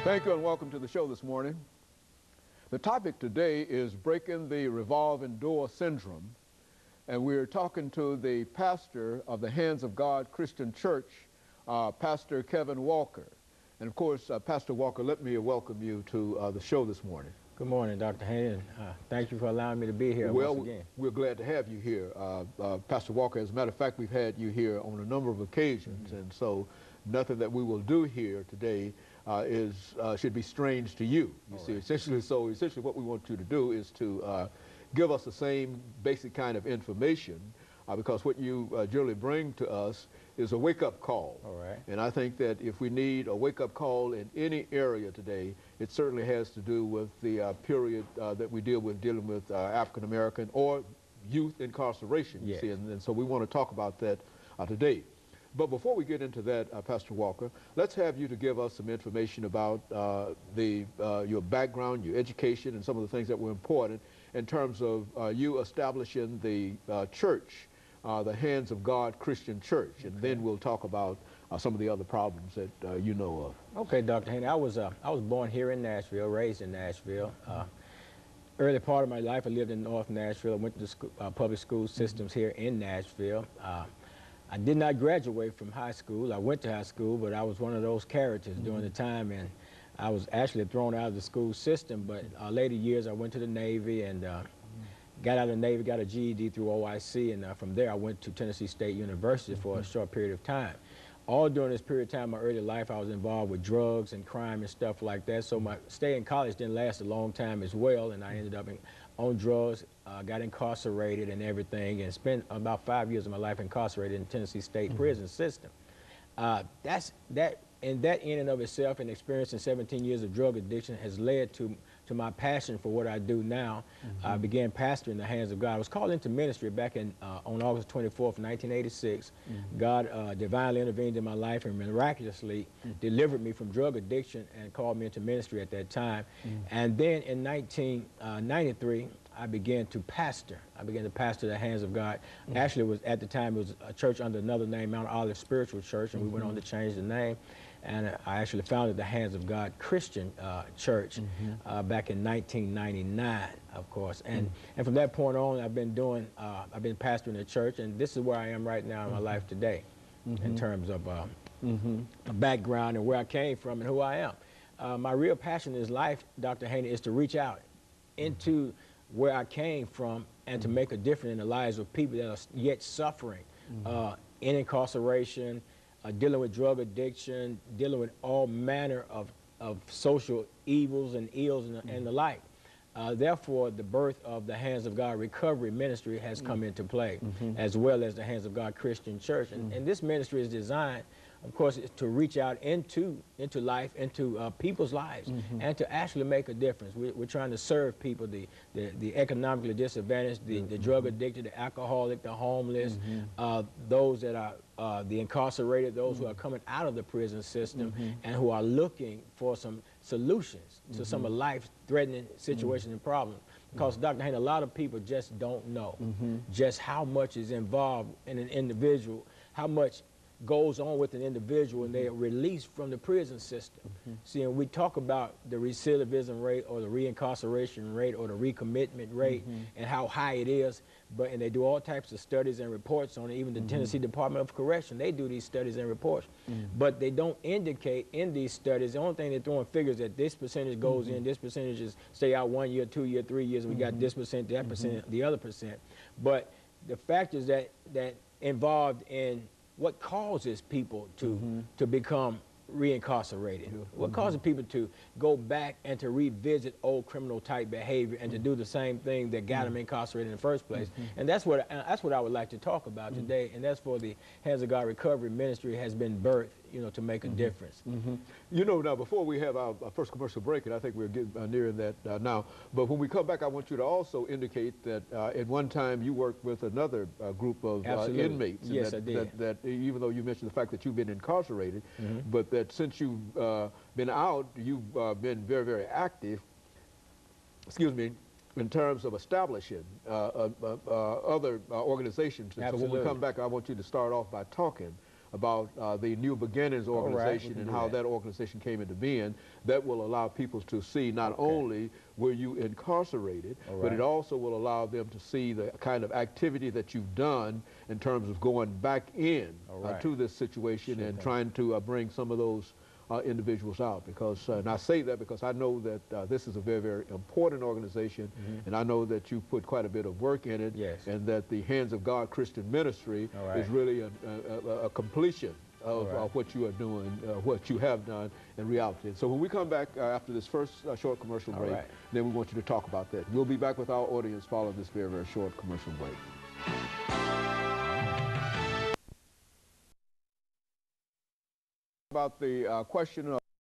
Thank you and welcome to the show this morning. The topic today is breaking the revolving door syndrome, and we're talking to the pastor of the Hands of God Christian Church, Pastor KWalker. And of course, Pastor Walker, let me welcome you to the show this morning. Good morning, Dr. Hayden. Thank you for allowing me to be here once again. We're glad to have you here, Pastor Walker. As a matter of fact, we've had you here on a number of occasions, and so nothing that we will do here today should be strange to you. You see, essentially what we want you to do is to give us the same basic kind of information, because what you generally bring to us is a wake-up call. All right. And I think that if we need a wake-up call in any area today, it certainly has to do with the period that we dealing with African-American or youth incarceration. Yes. You see, and so we want to talk about that today. But before we get into that, Pastor Walker, let's have you to give us some information about your background, your education, and some of the things that were important in terms of you establishing the church, the Hands of God Christian Church, and then we'll talk about some of the other problems that you know of. Okay, Dr. Haney, I was born here in Nashville, raised in Nashville. Early part of my life, I lived in North Nashville. I went to the public school systems here in Nashville. I did not graduate from high school. I went to high school, but I was one of those characters during the time, and I was actually thrown out of the school system. But later years, I went to the Navy and got out of the Navy, got a GED through OIC, and from there I went to Tennessee State University for a short period of time. All during this period of time, my early life, I was involved with drugs and crime and stuff like that, so my stay in college didn't last a long time as well, and I ended up on drugs, got incarcerated and everything, and spent about 5 years of my life incarcerated in Tennessee State prison system. And that in and of itself, and experiencing 17 years of drug addiction, has led to my passion for what I do now. I began pastoring the Hands of God. I was called into ministry back on August 24th, 1986. God divinely intervened in my life and miraculously delivered me from drug addiction and called me into ministry at that time. And then in 1993, I began to pastor. I began to pastor the Hands of God. Actually, at the time, it was a church under another name, Mount Olive Spiritual Church, and we went on to change the name. And I actually founded the Hands of God Christian Church back in 1999, of course. And from that point on, I've been pastoring the church, and this is where I am right now in my life today, in terms of background and where I came from and who I am. My real passion in this life, Dr. Haney, is to reach out into where I came from and to make a difference in the lives of people that are yet suffering in incarceration, dealing with drug addiction, dealing with all manner of social evils and ills and the like. Therefore, the birth of the Hands of God Recovery Ministry has come into play, as well as the Hands of God Christian Church. And this ministry is designed, of course, to reach out into life, into people's lives, and to actually make a difference. We're trying to serve people, the economically disadvantaged, the drug addicted, the alcoholic, the homeless, those that are the incarcerated, those who are coming out of the prison system and who are looking for some solutions to some of life-threatening situations and problems. Because, Dr. Haney, a lot of people just don't know just how much is involved in an individual, how much goes on with an individual and they are released from the prison system. See, and we talk about the recidivism rate or the reincarceration rate or the recommitment rate and how high it is, and they do all types of studies and reports on it. Even the Tennessee Department of Correction, they do these studies and reports. But they don't indicate in these studies, the only thing they're throwing figures that this percentage goes in, this percentage is stay out 1 year, 2 year, 3 years, and we got this percent, that percent, the other percent. But the factors that involved in what causes people to become reincarcerated? What causes people to go back and to revisit old criminal type behavior and to do the same thing that got them incarcerated in the first place? And that's what I would like to talk about today, and that's for the Hands of God Recovery Ministry has been birthed, to make a difference. Now before we have our first commercial break, and I think we're getting nearing that now, but when we come back, I want you to also indicate that at one time you worked with another group of inmates. Yes, I did. That even though you mentioned the fact that you've been incarcerated, but that since you've been out, you've been very, very active, in terms of establishing other organizations. And so when we come back, I want you to start off by talking about the New Beginnings organization and how that. that organization came into being. That will allow people to see not only were you incarcerated, but it also will allow them to see the kind of activity that you've done in terms of going back in to this situation and trying to bring some of those individuals out. Because, and I say that because I know that this is a very, very important organization, and I know that you put quite a bit of work in it, and that the Hands of God Christian Ministry is really a completion of what you are doing, what you have done in reality. So when we come back after this first short commercial break, then we want you to talk about that. We'll be back with our audience following this very, very short commercial break. About the question of